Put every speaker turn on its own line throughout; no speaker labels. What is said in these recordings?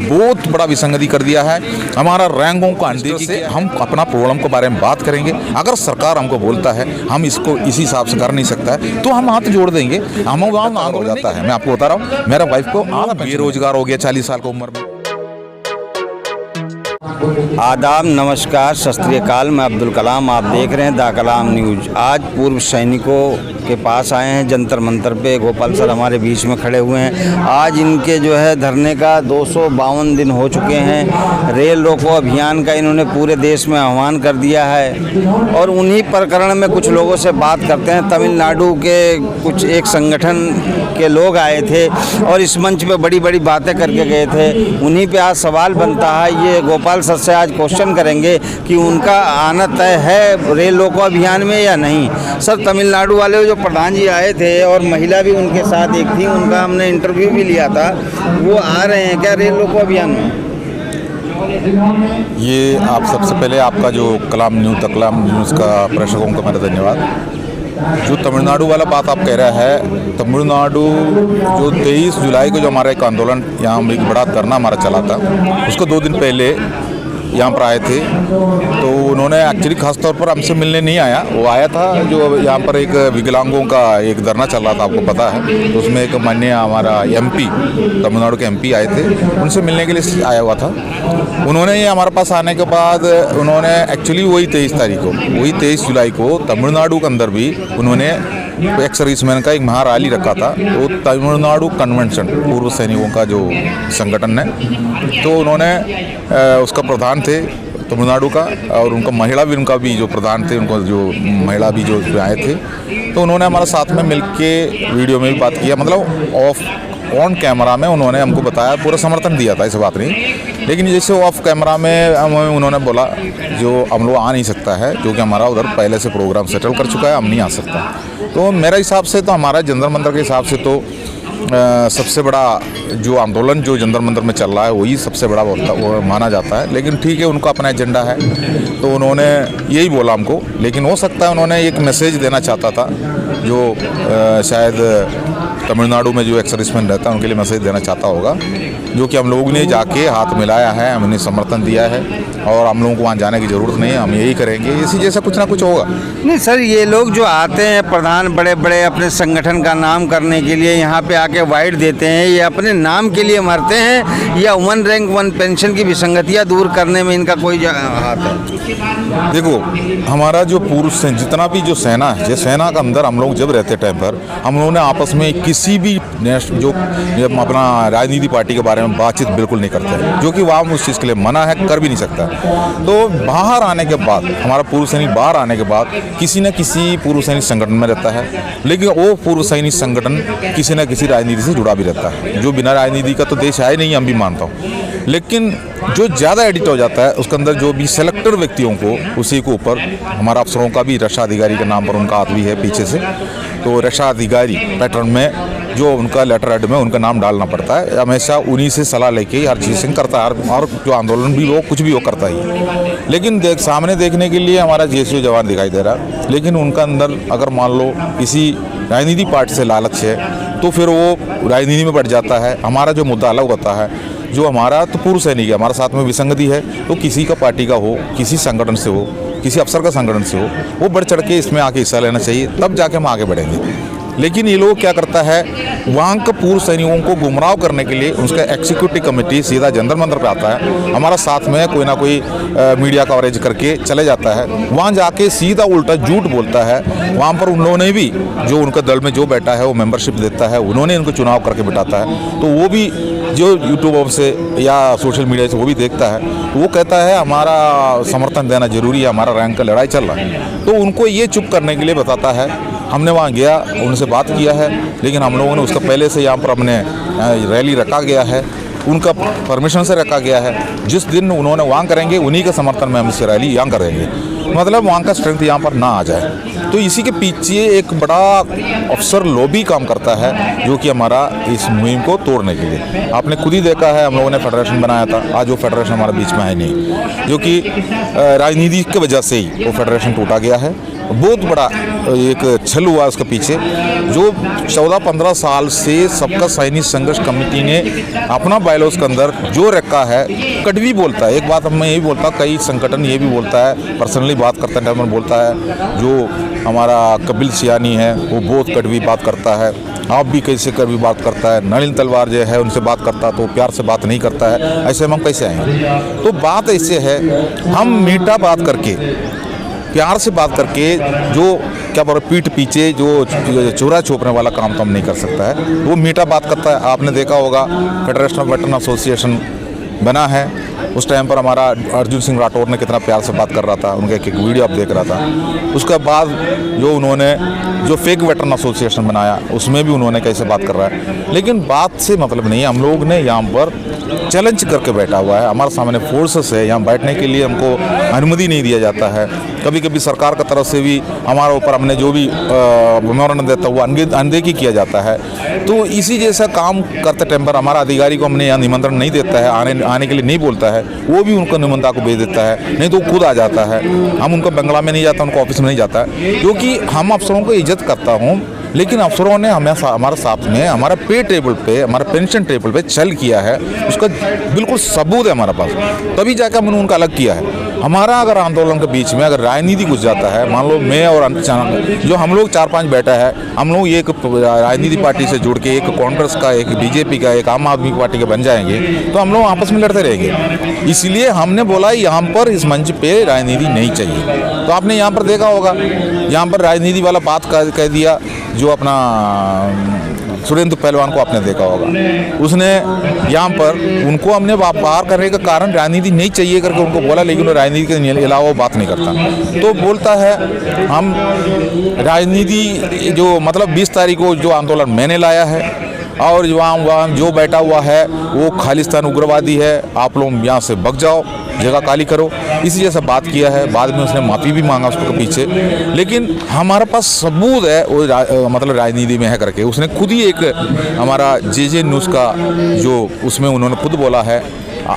बहुत बड़ा विसंगति कर दिया है। हमारा रैंकों का अनदेखी से हम अपना प्रॉब्लम के बारे में बात करेंगे। अगर सरकार हमको बोलता है हम इसको इसी हिसाब से कर नहीं सकता है तो हम हाथ जोड़ देंगे। हम वहाँ हो जाता है। मैं आपको बता रहा हूँ, मेरा वाइफ को बेरोजगार हो गया 40 साल की उम्र में।
आदाब, नमस्कार, सत श्री अकाल। मैं अब्दुल कलाम, आप देख रहे हैं द कलाम न्यूज़। आज पूर्व सैनिकों के पास आए हैं जंतर मंतर पे। गोपाल सर हमारे बीच में खड़े हुए हैं। आज इनके जो है धरने का 252 दिन हो चुके हैं। रेल रोको अभियान का इन्होंने पूरे देश में आह्वान कर दिया है और उन्हीं प्रकरण में कुछ लोगों से बात करते हैं। तमिलनाडु के कुछ एक संगठन के लोग आए थे और इस मंच पे बड़ी बड़ी बातें करके गए थे। उन्हीं पे आज सवाल बनता है। ये गोपाल सर से आज क्वेश्चन करेंगे कि उनका आना तय है रेल रोको अभियान में या नहीं। सर, तमिलनाडु वाले जो प्रधान जी आए थे और महिला भी उनके साथ एक थी, उनका हमने इंटरव्यू भी लिया था, वो आ रहे हैं क्या रेल रोको अभियान में?
ये आप सबसे पहले आपका जो कलाम न्यूज़ का प्रेक्षकों का मेरा धन्यवाद। जो तमिलनाडु वाला बात आप कह रहा है, तमिलनाडु जो 23 जुलाई को जो हमारा एक आंदोलन यहाँ एक बड़ा धरना हमारा चला था, उसको 2 दिन पहले यहाँ पर आए थे। तो उन्होंने एक्चुअली खास तौर पर हमसे मिलने नहीं आया, वो आया था जो यहाँ पर एक विकलांगों का एक धरना चल रहा था, आपको पता है। तो उसमें एक माननीय हमारा MP, तमिलनाडु के MP आए थे, उनसे मिलने के लिए आया हुआ था। उन्होंने ये हमारे पास आने के बाद उन्होंने एक्चुअली वही 23 जुलाई को तमिलनाडु के अंदर भी उन्होंने एक सर्विसमैन का एक महारैली रखा था। वो तमिलनाडु कन्वेंशन पूर्व सैनिकों का जो संगठन है, तो उन्होंने उसका प्रधान थे तमिलनाडु का, और उनका महिला भी, उनका भी जो प्रधान थे, उनको जो महिला भी जो आए थे, तो उन्होंने हमारे साथ में मिलके वीडियो में भी बात किया। मतलब ऑन कैमरा में उन्होंने हमको बताया, पूरा समर्थन दिया था, ऐसी बात नहीं। लेकिन जैसे ऑफ कैमरा में उन्होंने बोला जो हम लोग आ नहीं सकता है, जो कि हमारा उधर पहले से प्रोग्राम सेटल कर चुका है, हम नहीं आ सकता। तो मेरे हिसाब से तो हमारा जंतर मंतर के हिसाब से तो सबसे बड़ा जो आंदोलन जो जंतर मंतर में चल रहा है वही सबसे बड़ा वो माना जाता है। लेकिन ठीक है, उनका अपना एजेंडा है, तो उन्होंने यही बोला हमको। लेकिन हो सकता है उन्होंने एक मैसेज देना चाहता था, जो शायद तमिलनाडु में जो एक्स-सर्विसमैन रहता है उनके लिए मैसेज देना चाहता होगा, जो कि हम लोगों ने जाके हाथ मिलाया है, हमने समर्थन दिया है और हम लोगों को वहाँ जाने की ज़रूरत नहीं है, हम यही करेंगे। इसी जैसा कुछ ना कुछ होगा।
नहीं सर, ये लोग जो आते हैं प्रधान बड़े बड़े अपने संगठन का नाम करने के लिए यहाँ पे आके वाइट देते हैं, ये अपने नाम के लिए मरते हैं या 1 रैंक 1 पेंशन की विसंगतियाँ दूर करने में इनका कोई हाथ है?
देखो, हमारा जो पूर्व से जितना भी जो सेना है, जो सेना के अंदर हम लोग जब रहते टाइम पर हम लोगों ने आपस में किसी भी जो अपना राजनीति पार्टी के बारे में बातचीत बिल्कुल नहीं करते, जो कि वहाँ उस चीज़ के लिए मना है, कर भी नहीं सकता। तो बाहर आने के बाद, हमारा पूर्व सैनिक बाहर आने के बाद किसी न किसी पूर्व सैनिक संगठन में रहता है, लेकिन वो पूर्व सैनिक संगठन किसी न किसी राजनीति से जुड़ा भी रहता है। जो बिना राजनीति का तो देश है नहीं, हम भी मानता हूँ। लेकिन जो ज़्यादा एडिट हो जाता है उसके अंदर जो भी सेलेक्टर व्यक्तियों को, उसी के ऊपर हमारा अफसरों का भी रक्षा अधिकारी के नाम पर उनका हाथ भी है पीछे से। तो रक्षा अधिकारी पैटर्न में जो उनका लेटर हेड में उनका नाम डालना पड़ता है। हमेशा उन्हीं से सलाह लेके हर चीज़ करता है, और जो आंदोलन भी वो कुछ भी वो करता ही है। लेकिन सामने देखने के लिए हमारा JSU जवान दिखाई दे रहा है, लेकिन उनका अंदर अगर मान लो किसी राजनीति पार्टी से लालच है तो फिर वो राजनीति में बढ़ जाता है। हमारा जो मुद्दा अलग होता है, जो हमारा तो पूर्व सैनिक है, हमारे साथ में विसंगति है, तो किसी का पार्टी का हो, किसी संगठन से हो, किसी अफसर का संगठन से हो, वो बढ़ चढ़ के इसमें आके हिस्सा लेना चाहिए, तब जाके हम आगे बढ़ेंगे। लेकिन ये लोग क्या करता है, वहाँ के पूर्व सैनिकों को गुमराह करने के लिए उसका एग्जीक्यूटिव कमेटी सीधा जंतर मंतर पे आता है, हमारा साथ में कोई ना कोई मीडिया कवरेज करके चले जाता है, वहाँ जाके सीधा उल्टा झूठ बोलता है। वहाँ पर उन लोगों ने भी जो उनका दल में जो बैठा है वो मेंबरशिप देता है, उन्होंने इनको चुनाव करके बिठाता है, तो वो भी जो यूट्यूब से या सोशल मीडिया से वो भी देखता है, तो वो कहता है हमारा समर्थन देना जरूरी है, हमारा रैंक का लड़ाई चल रहा है। तो उनको ये चुप करने के लिए बताता है। हमने वहाँ गया, उनसे बात किया है, लेकिन हम लोगों ने उसका पहले से यहाँ पर अपने रैली रखा गया है, उनका परमिशन से रखा गया है। जिस दिन उन्होंने वहाँ करेंगे उन्हीं के समर्थन में हम इस रैली यहाँ करेंगे, मतलब वहाँ का स्ट्रेंथ यहाँ पर ना आ जाए। तो इसी के पीछे एक बड़ा अफसर लॉबी काम करता है, जो कि हमारा इस मुहिम को तोड़ने के लिए। आपने खुद ही देखा है, हम लोगों ने फेडरेशन बनाया था, आज वो फेडरेशन हमारे बीच में है नहीं, जो कि राजनीति की वजह से ही वो फेडरेशन टूटा गया है। बहुत बड़ा एक छल हुआ उसके पीछे। जो 14-15 साल से सबका सैनिक संघर्ष कमेटी ने अपना बायलॉज के अंदर जो रखा है, कड़वी बोलता है। एक बात मैं ये भी बोलता हूँ, कई संगठन ये भी बोलता है, पर्सनली बात करते हैं टाइम में बोलता है, जो हमारा कपिल सियानी है वो बहुत कड़वी बात करता है। आप भी कैसे कड़वी बात करता है, नलिन तलवार जो है उनसे बात करता तो प्यार से बात नहीं करता है, ऐसे में हम कैसे आएंगे? तो बात ऐसे है, हम मीठा बात करके, प्यार से बात करके, जो क्या बोलो पीठ पीछे जो चूरा छोपने वाला काम तो हम नहीं कर सकता है। वो मीठा बात करता है। आपने देखा होगा फेडरेशन ऑफ वेटरन एसोसिएशन बना है, उस टाइम पर हमारा अर्जुन सिंह राठौर ने कितना प्यार से बात कर रहा था, उनका एक वीडियो आप देख रहा था। उसके बाद जो उन्होंने जो फेक वेटरन एसोसिएशन बनाया उसमें भी उन्होंने कैसे बात कर रहा है। लेकिन बात से मतलब नहीं है, हम लोग ने यहाँ पर चैलेंज करके बैठा हुआ है, हमारे सामने फोर्सेस है, यहाँ बैठने के लिए हमको अनुमति नहीं दिया जाता है। कभी कभी सरकार की तरफ से भी हमारे ऊपर हमने जो भी मेमोरेंडम देता हुआ अनदेखी किया जाता है। तो इसी जैसा काम करते टाइम पर हमारा अधिकारी को हमने यहाँ निमंत्रण नहीं देता है, आने के लिए नहीं बोलता है, वो भी उनको निमंत्रण को भेज देता है, नहीं तो वो खुद आ जाता है। हम उनको बंगला में नहीं जाता, उनको ऑफिस में नहीं जाता है, क्योंकि हम अफसरों को इज्जत करता हूँ। लेकिन अफसरों ने हमारे साथ में हमारा पे टेबल पे, हमारा पेंशन टेबल पे छल किया है, उसका बिल्कुल सबूत है हमारे पास, तभी जाकर हमने उनका अलग किया है। हमारा अगर आंदोलन के बीच में अगर राजनीति घुस जाता है, मान लो मैं और जो हम लोग 4-5 बैठा है, हम लोग एक राजनीति पार्टी से जुड़ के एक कांग्रेस का, एक बीजेपी का, एक आम आदमी पार्टी के बन जाएंगे, तो हम लोग आपस में लड़ते रहेंगे। इसलिए हमने बोला यहाँ पर इस मंच पे राजनीति नहीं चाहिए। तो आपने यहाँ पर देखा होगा, यहाँ पर राजनीति वाला बात कह दिया, जो अपना सुरेंद्र पहलवान को आपने देखा होगा, उसने यहाँ पर उनको हमने बाहर करने का कारण राजनीति नहीं चाहिए करके उनको बोला, लेकिन वो राजनीति के अलावा वो बात नहीं करता। तो बोलता है हम राजनीति जो मतलब 20 तारीख को जो आंदोलन मैंने लाया है और वहाँ जो बैठा हुआ है वो खालिस्तान उग्रवादी है, आप लोग यहाँ से भग जाओ, जगह खाली करो, इसी जैसा बात किया है। बाद में उसने माफ़ी भी मांगा उसके पीछे, लेकिन हमारे पास सबूत है वो मतलब राजनीति में है करके। उसने खुद ही एक हमारा जे न्यूज़ का जो उसमें उन्होंने खुद बोला है,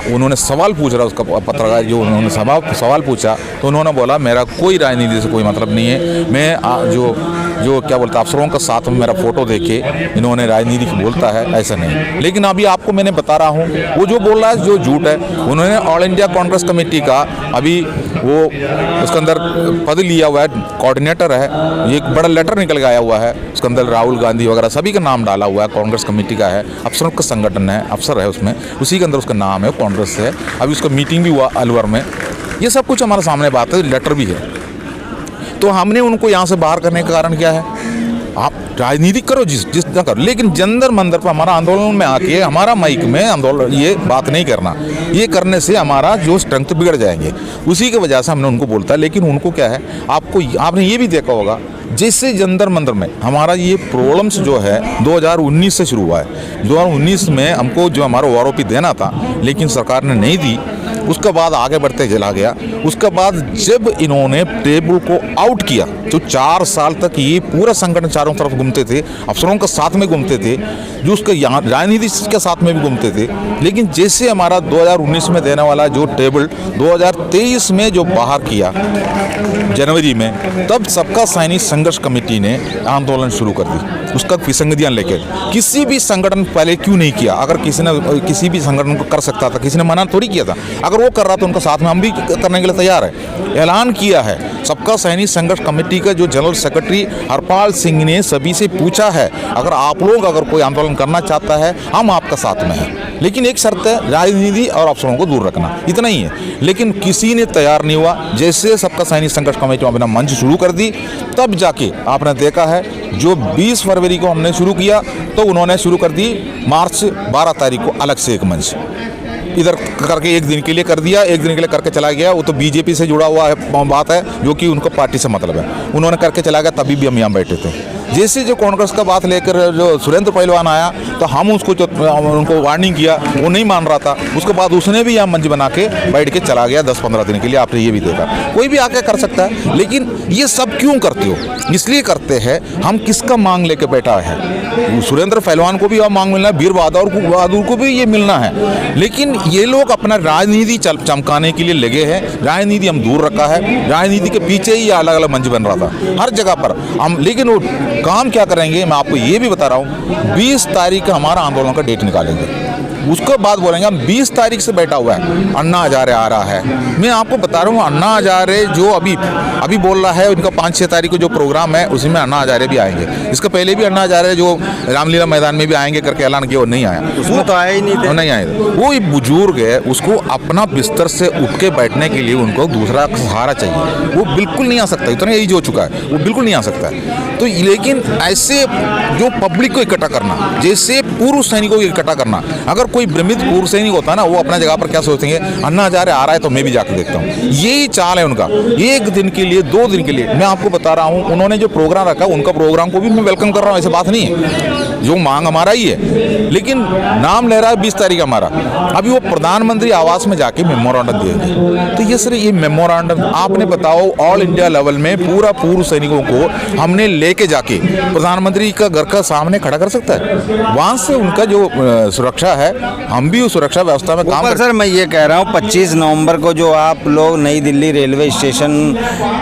उन्होंने सवाल पूछ रहा उसका पत्रकार जो उन्होंने सवाल पूछा, तो उन्होंने बोला मेरा कोई राजनीति से कोई मतलब नहीं है, मैं जो क्या बोलता अफसरों का साथ में मेरा फोटो देखे इन्होंने राजनीति बोलता है, ऐसा नहीं। लेकिन अभी आपको मैंने बता रहा हूँ वो जो बोल रहा है जो झूठ है। उन्होंने ऑल इंडिया कांग्रेस कमेटी का अभी वो उसके अंदर पद लिया हुआ है, कोऑर्डिनेटर है, एक बड़ा लेटर निकल के आया हुआ है, उसके अंदर राहुल गांधी वगैरह सभी का नाम डाला हुआ है, कांग्रेस कमेटी का है, अफसरों का संगठन है, अफसर है उसमें, उसी के अंदर उसका नाम है, कांग्रेस से है। अभी उसका मीटिंग भी हुआ अलवर में, ये सब कुछ हमारे सामने बात है, लेटर भी है। तो हमने उनको यहाँ से बाहर करने का कारण क्या है? आप राजनीति करो जिस तरह करो, लेकिन जंतर मंतर पर हमारा आंदोलन में आके हमारा माइक में आंदोलन ये बात नहीं करना, ये करने से हमारा जो स्ट्रेंथ बिगड़ जाएंगे, उसी की वजह से हमने उनको बोलता है। लेकिन उनको क्या है, आपने ये भी देखा होगा जैसे जंतर मंतर में हमारा ये प्रॉब्लम्स जो है 2019 से शुरू हुआ है। 2019 में हमको जो हमारा ओआरओपी देना था लेकिन सरकार ने नहीं दी, उसके बाद आगे बढ़ते चला गया। उसके बाद जब इन्होंने टेबल को आउट किया, जो 4 साल तक ये पूरा संगठन चारों तरफ घूमते थे, अफसरों के साथ में घूमते थे, जो उसके यहाँ राजनीति के साथ में भी घूमते थे, लेकिन जैसे हमारा 2019 में देने वाला जो टेबल 2023 में जो बाहर किया जनवरी में, तब सबका सैनिक संघर्ष कमेटी ने आंदोलन शुरू कर दी। उसका विसंगतियाँ लेकर किसी भी संगठन पहले क्यों नहीं किया? अगर किसी भी संगठन को कर सकता था, किसी ने मना थोड़ी किया था। अगर वो कर रहा था उनका साथ में हम भी करने के लिए तैयार है। ऐलान किया है सबका सैनिक संघर्ष कमेटी का जो जनरल सेक्रेटरी हरपाल सिंह ने सभी से पूछा है, अगर आप लोग अगर कोई आंदोलन करना चाहता है हम आपका साथ में हैं, लेकिन एक शर्त है राजनीति और अफसरों को दूर रखना, इतना ही है। लेकिन किसी ने तैयार नहीं हुआ। जैसे सबका सैनिक संघर्ष कमेटी अपना मंच शुरू कर दी, तब जाके आपने देखा है जो 20 फरवरी को हमने शुरू किया तो उन्होंने शुरू कर दी मार्च 12 तारीख को अलग से एक मंच इधर करके एक दिन के लिए कर दिया, एक दिन के लिए करके चला गया। वो तो बीजेपी से जुड़ा हुआ है बात है, जो कि उनको पार्टी से मतलब है, उन्होंने करके चला गया, तभी भी हम यहाँ बैठे थे। जैसे जो कांग्रेस का बात लेकर जो सुरेंद्र पहलवान आया तो हम उसको जो उनको वार्निंग किया, वो नहीं मान रहा था। उसके बाद उसने भी यहाँ मंच बना के बैठ के चला गया 10-15 दिन के लिए। आपने ये भी देखा, कोई भी आके कर सकता है। लेकिन ये सब क्यों करते हो? इसलिए करते हैं हम किसका मांग लेके बैठा है। सुरेंद्र पहलवान को भी अब मांग मिलना है, वीर बहादुर को भी ये मिलना है। लेकिन ये लोग अपना राजनीति चमकाने के लिए लगे हैं। राजनीति हम दूर रखा है, राजनीति के पीछे ही अलग अलग मंच बन रहा था हर जगह पर हम। लेकिन वो काम क्या करेंगे, मैं आपको ये भी बता रहा हूँ, 20 तारीख का हमारा आंदोलन का डेट निकालेंगे। उसके बाद बोलेंगे हम 20 तारीख से बैठा हुआ है, अन्ना हजारे आ रहा है। मैं आपको बता रहा हूँ, अन्ना हजारे जो अभी बोल रहा है, उनका 5-6 तारीख को जो प्रोग्राम है उसी में अन्ना हजारे भी आएंगे। इसके पहले भी अन्ना हजारे जो रामलीला मैदान में भी आएंगे करके ऐलान किया, वो नहीं आया।
उसमें तो आया ही नहीं थे।
नहीं आए। वो एक बुजुर्ग है, उसको अपना बिस्तर से उठ के बैठने के लिए उनको दूसरा सहारा चाहिए। वो बिल्कुल नहीं आ सकता, इतना एज हो चुका है, वो बिल्कुल नहीं आ सकता है। तो लेकिन ऐसे जो पब्लिक को इकट्ठा करना, जैसे पूर्व सैनिकों को इकट्ठा करना, अगर कोई भ्रमित पूर्व सैनिक होता है ना, वो अपना जगह पर क्या सोचेंगे, अन्ना हजारे आ रहा है तो मैं भी जाकर देखता हूँ। यही चाल है उनका। एक दिन के लिए, 2 दिन के लिए मैं आपको बता रहा हूँ, उन्होंने जो प्रोग्राम रखा, उनका प्रोग्राम को भी मैं वेलकम कर रहा हूँ, ऐसी बात नहीं है। जो मांग हमारा ही है, लेकिन नाम ले रहा है 20 तारीख हमारा। अभी वो प्रधानमंत्री आवास में जाके मेमोरेंडम देंगे। तो ये सर, ये मेमोरेंडम आपने बताओ, ऑल इंडिया लेवल में पूरा पूर्व सैनिकों को हमने लेके जाके प्रधानमंत्री का घर का सामने खड़ा कर सकता है। वहाँ से उनका जो सुरक्षा है, हम भी उस सुरक्षा व्यवस्था में काम
सर मैं ये कह रहा हूँ, 25 नवंबर को जो आप लोग नई दिल्ली रेलवे स्टेशन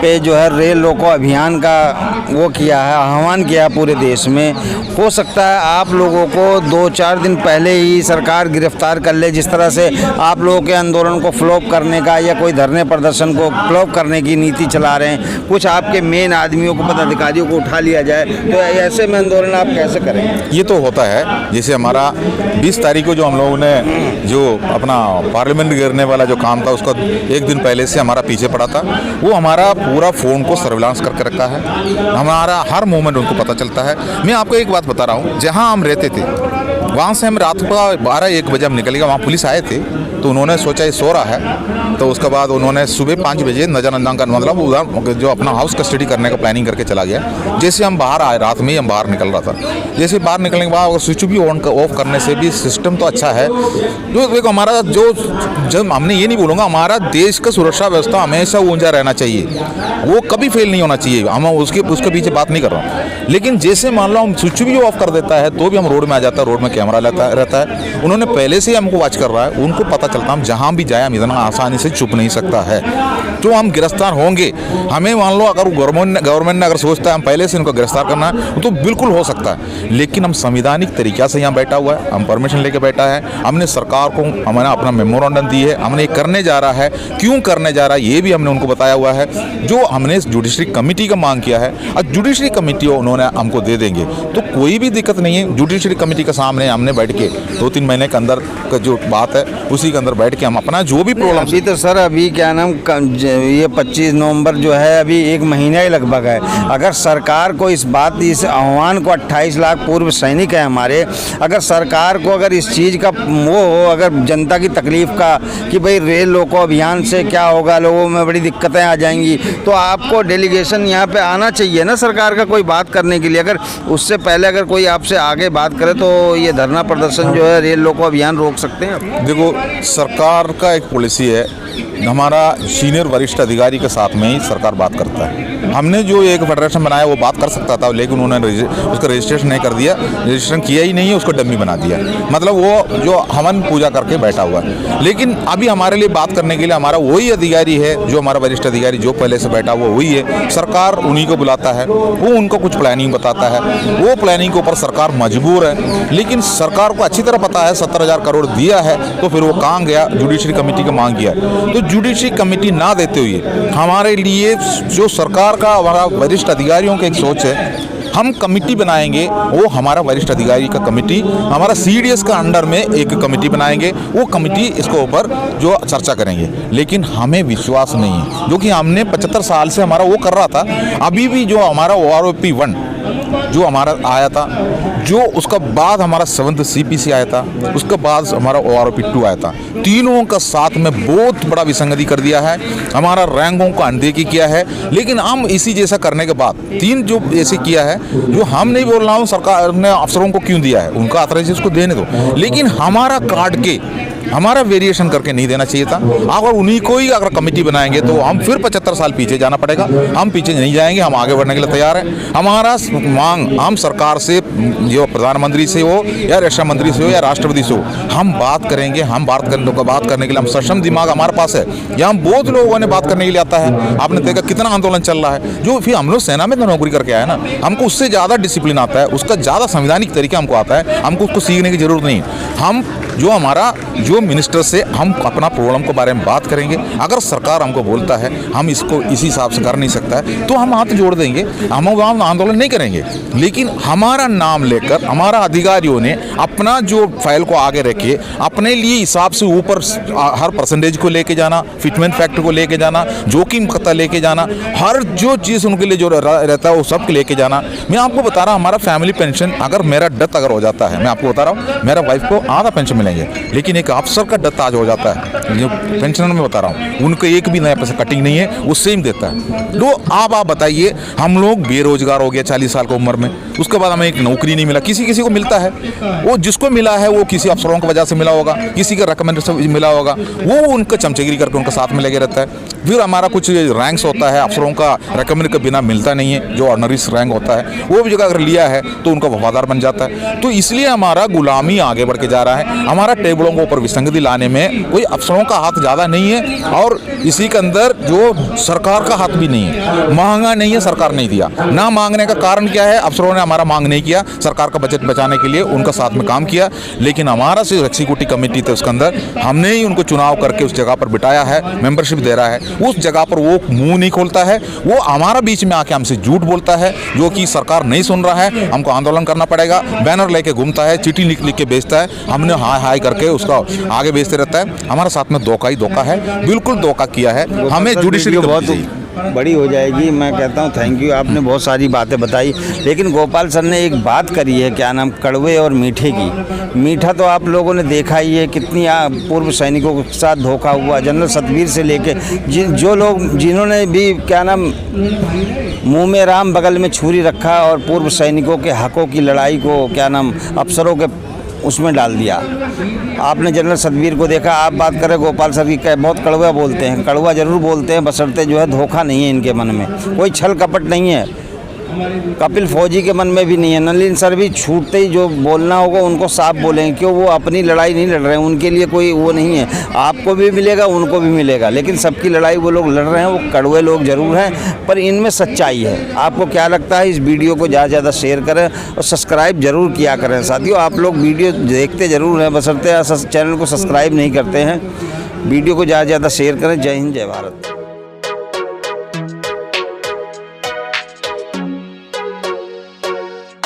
पे जो है रेल रोको अभियान का वो किया है, आह्वान किया पूरे देश में, हो सकता है आप लोगों को 2-4 दिन पहले ही सरकार गिरफ्तार कर ले। जिस तरह से आप लोगों के आंदोलन को फ्लॉप करने का या कोई धरने प्रदर्शन को फ्लॉप करने की नीति चला रहे हैं, कुछ आपके मेन आदमियों को, पदाधिकारियों को उठा लिया जाए, तो ऐसे में आंदोलन आप कैसे करेंगे?
ये तो होता है। जैसे हमारा 20 तारीख को जो हम लोगों ने जो अपना पार्लियामेंट गिरने वाला जो काम था, उसका 1 दिन पहले से हमारा पीछे पड़ा था। वो हमारा पूरा फ़ोन को सर्विलांस करके रखा है, हमारा हर मूवमेंट उनको पता चलता है। मैं आपको एक बात बता रहा हूँ, जहाँ हम रहते थे वहाँ से हम रात को 12-1 बजे हम निकल गए। वहाँ पुलिस आए थे तो उन्होंने सोचा ये सो रहा है, तो उसके बाद उन्होंने सुबह 5 बजे नजरअंदाज का मतलब उधर जो अपना हाउस कस्टडी करने का प्लानिंग करके चला गया। जैसे हम बाहर आए, रात में ही हम बाहर निकल रहा था। जैसे बाहर निकलने के बाद स्विच भी ऑफ करने से भी सिस्टम तो अच्छा है। जो देखो हमारा जो जब हमने ये नहीं बोलूँगा, हमारा देश का सुरक्षा व्यवस्था हमेशा ऊंचा रहना चाहिए, वो कभी फेल नहीं होना चाहिए। हम उसके पीछे बात नहीं कर रहा हूँ। लेकिन जैसे मान लो हम स्विच भी ऑफ कर देता है तो भी हम रोड में आ जाता है, रोड में कैमरा रहता है। उन्होंने पहले से ही हमको वॉच कर रहा है, उनको पता चलता हम जहाँ भी जाए हम इतना आसानी से छुप नहीं सकता है। जो हम गिरफ्तार होंगे, हमें मान लो अगर गवर्नमेंट ने अगर सोचता है हम पहले से इनको गिरफ्तार करना है तो बिल्कुल हो सकता है। लेकिन हम संवैधानिक तरीक़ा से यहाँ बैठा हुआ है, हम परमिशन लेके बैठा है, हमने सरकार को हमने अपना मेमोरेंडम दी है, हमने करने जा रहा है, क्यों करने जा रहा है ये भी हमने उनको बताया हुआ है। जो हमने जुडिशरी कमेटी का मांग किया है, और जुडिशरी कमेटी उन्होंने हमको दे देंगे तो कोई भी दिक्कत नहीं है। जुडिशरी कमेटी के सामने हमने बैठ के 2-3 महीने के अंदर का जो बात है उसी के अंदर बैठ के हम अपना जो भी प्रॉब्लम।
अभी तो सर अभी क्या नाम, ये 25 नवंबर जो है अभी 1 महीना ही लगभग है। अगर सरकार को इस आह्वान को 28 लाख पूर्व सैनिक है हमारे, अगर सरकार को अगर इस चीज़ का वो हो, अगर जनता की तकलीफ़ का कि भाई रेल रोको अभियान से क्या होगा, लोगों में बड़ी दिक्कतें आ जाएंगी, तो आपको डेलीगेशन यहाँ पे आना चाहिए ना सरकार का कोई बात करने के लिए। अगर उससे पहले अगर कोई आपसे आगे बात करे तो ये धरना प्रदर्शन जो है रेल रोको अभियान रोक सकते हैं।
देखो सरकार का एक पॉलिसी है, हमारा सीनियर वरिष्ठ अधिकारी के साथ में ही सरकार बात करता है। हमने जो एक फेडरेशन बनाया वो बात कर सकता था, लेकिन उन्होंने उसका रजिस्ट्रेशन नहीं कर दिया, रजिस्ट्रेशन किया ही नहीं है, उसको डम्मी बना दिया। मतलब वो जो हवन पूजा करके बैठा हुआ है। लेकिन अभी हमारे लिए बात करने के लिए हमारा वही अधिकारी है, जो हमारा वरिष्ठ अधिकारी जो पहले से बैठा हुआ वही है। सरकार उन्हीं को बुलाता है, वो उनको कुछ प्लानिंग बताता है, वो प्लानिंग के ऊपर सरकार मजबूर है। लेकिन सरकार को अच्छी तरह पता है 70,000 करोड़ दिया है, तो फिर वो कहाँ गया, जुडिशरी कमेटी का मांग किया। तो जुडिशरी कमेटी ना देते हुए हमारे लिए जो सरकार का हमारा वरिष्ठ अधिकारियों की एक सोच है, हम कमेटी बनाएंगे, वो हमारा वरिष्ठ अधिकारी का कमेटी हमारा सीडीएस का अंडर में एक कमेटी बनाएंगे, वो कमेटी इसको ऊपर जो चर्चा करेंगे। लेकिन हमें विश्वास नहीं है, जो कि हमने 75 साल से हमारा वो कर रहा था। अभी भी जो हमारा OROP 1 जो हमारा आया था, जो उसका बाद हमारा 7th CPC आया था, उसके बाद हमारा OROP 2 आया था। तीनों का साथ में बहुत बड़ा विसंगति कर दिया है, हमारा रैंकों का अनदेखी किया है। लेकिन हम इसी जैसा करने के बाद 3 जो ऐसे किया है, जो हम नहीं बोल रहा हूँ सरकार ने अफसरों को क्यों दिया है, उनका ऑथराइजेशन उसको देने दो, लेकिन हमारा काट के हमारा वेरिएशन करके नहीं देना चाहिए था। अगर उन्हीं को ही अगर कमेटी बनाएंगे तो हम फिर 75 साल पीछे जाना पड़ेगा। हम पीछे नहीं जाएंगे, हम आगे बढ़ने के लिए तैयार हैं। हमारा मांग हम सरकार से, जो प्रधानमंत्री से हो या रक्षा मंत्री से हो या राष्ट्रपति से हो, हम बात करेंगे। हम बात करने के लिए हम सक्षम दिमाग हमारे पास है। यहाँ बहुत लोगों ने बात करने के लिए आता है, आपने देखा कितना आंदोलन चल रहा है। जो फिर हम लोग सेना में तो नौकरी करके आए ना, हमको उससे ज़्यादा डिसिप्लिन आता है, उसका ज़्यादा संवैधानिक तरीका हमको आता है, हमको उसको सीखने की जरूरत नहीं है। हम जो हमारा जो मिनिस्टर से हम अपना प्रॉब्लम के बारे में बात करेंगे। अगर सरकार हमको बोलता है हम इसको इसी हिसाब से कर नहीं सकता है, तो हम हाथ जोड़ देंगे, हम वहाँ आंदोलन नहीं करेंगे। लेकिन हमारा नाम लेकर हमारा अधिकारियों ने अपना जो फाइल को आगे रखे, अपने लिए हिसाब से ऊपर हर परसेंटेज को लेके जाना, फिटमेंट फैक्टर को लेके जाना, जोखिम खतरा लेके जाना, हर जो चीज़ उनके लिए जो रहता है वो सब लेके जाना। मैं आपको बता रहा हूँ, हमारा फैमिली पेंशन अगर मेरा डेथ अगर हो जाता है, मैं आपको बता रहा हूँ, मेरा वाइफ को आधा पेंशन मिलेंगे। लेकिन एक अफसर का डेथ आज हो जाता है, जो पेंशनर में बता रहा हूँ, उनको एक भी नया पैसा कटिंग नहीं है, वो सेम देता है। तो आप बताइए, हम लोग बेरोजगार हो गया 40 साल की उम्र में, उसके बाद हमें एक नौकरी नहीं मिला। किसी किसी को मिलता है, वो जिसको मिला है वो किसी अफसरों की वजह से मिला होगा, किसी का रिकमेंडेशन से मिला होगा, वो उनका चमचगिरी करके उनका साथ में लगे रहता है। फिर हमारा कुछ रैंक्स होता है, अफसरों का रिकमेंड के बिना मिलता नहीं है, जो ऑनरीज रैंक होता है, वो भी जगह अगर लिया है तो उनका वफादार बन जाता है। तो इसलिए हमारा गुलामी आगे बढ़ के जा रहा है। हमारा टेबलों को ऊपर विसंगति लाने में कोई अफसरों का हाथ ज़्यादा नहीं है, और इसी के अंदर जो सरकार का हाथ भी नहीं है। मांगा नहीं है, सरकार नहीं दिया ना। मांगने का कारण क्या है? अफसरों ने हमारा मांग नहीं किया, सरकार का बजट बचाने के लिए उनका साथ में काम किया। लेकिन हमारा जो एग्जीक्यूटिव कमेटी थे उसके अंदर हमने ही उनको चुनाव करके उस जगह पर बिठाया है, मेंबरशिप दे रहा है। उस जगह पर वो मुंह नहीं खोलता है, वो हमारा बीच में आके हमसे झूठ बोलता है, जो कि सरकार नहीं सुन रहा है। हमको आंदोलन करना पड़ेगा, बैनर लेके घूमता है, चिट्ठी लिख लिख के बेचता है, हमने हाय हाय करके उसका आगे बेचते रहता है। हमारे साथ में धोखा ही धोखा है, बिल्कुल धोखा किया है। हमें जुडिशरी
बहुत बड़ी हो जाएगी। मैं कहता हूँ थैंक यू, आपने बहुत सारी बातें बताई। लेकिन गोपाल सर ने एक बात करी है, क्या नाम, कड़वे और मीठे की। मीठा तो आप लोगों ने देखा ही है, कितनी पूर्व सैनिकों के साथ धोखा हुआ। जनरल सतवीर से लेके जो लोग जिन्होंने भी क्या नाम मुंह में राम बगल में छुरी रखा और पूर्व सैनिकों के हकों की लड़ाई को क्या नाम अफसरों के उसमें डाल दिया। आपने जनरल सतवीर को देखा, आप बात करें गोपाल सर की, बहुत कड़वा बोलते हैं, कड़वा जरूर बोलते हैं, बशर्ते जो है धोखा नहीं है इनके मन में, कोई छल कपट नहीं है। कपिल फौजी के मन में भी नहीं है। नलिन सर भी छूटते ही जो बोलना होगा उनको साफ बोलेंगे, क्यों वो अपनी लड़ाई नहीं लड़ रहे हैं, उनके लिए कोई वो नहीं है। आपको भी मिलेगा, उनको भी मिलेगा, लेकिन सबकी लड़ाई वो लोग लड़ रहे हैं, वो कड़वे लोग जरूर हैं, पर इनमें सच्चाई है। आपको क्या लगता है? इस वीडियो को ज़्यादा से ज़्यादा शेयर करें और सब्सक्राइब जरूर किया करें। साथियों, आप लोग वीडियो देखते ज़रूर हैं, बशर्ते चैनल को सब्सक्राइब नहीं करते हैं। वीडियो को ज़्यादा से ज़्यादा शेयर करें। जय हिंद, जय भारत।